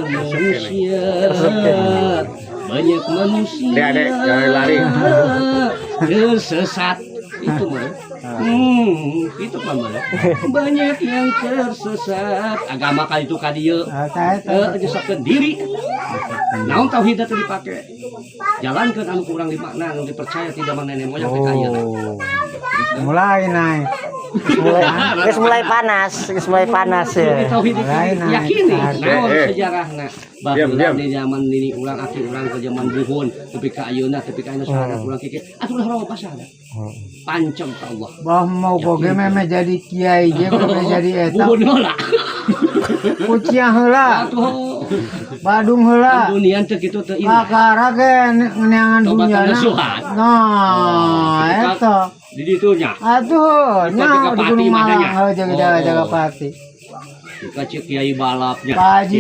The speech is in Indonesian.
Manusia banyak manusia Dek, jangan lari. tersesat itu mah itu mah banyak yang tersesat agama kali itu kadieu nyesakeun diri naon tauhid teh dipake jalankeun anu kurang dimakna anu dipercaya tidak mang nenek moyang teh kaya mulai naik mulai panas ya. tauhid yakini naon Eh. sejarahna Diam. bahwa di zaman ini ulang aki ulang ke zaman buhun tapi ka ayeuna tapi ka ayeuna saha ulang kiki atuh lah roh pasah pancem ka Allah bah mau boge meme jadi kiai je meme jadi eta buhun heula kuciah heula atuh badung heula dunia teh kitu teh indah kakara ge neangan Tobat dunyana nasuhan. nah eta di ditu nya atuh Di nya Jaga di Pati Gunung madanya. Malang jaga Oh. Jaga Pati ka kiai balapnya Pak Haji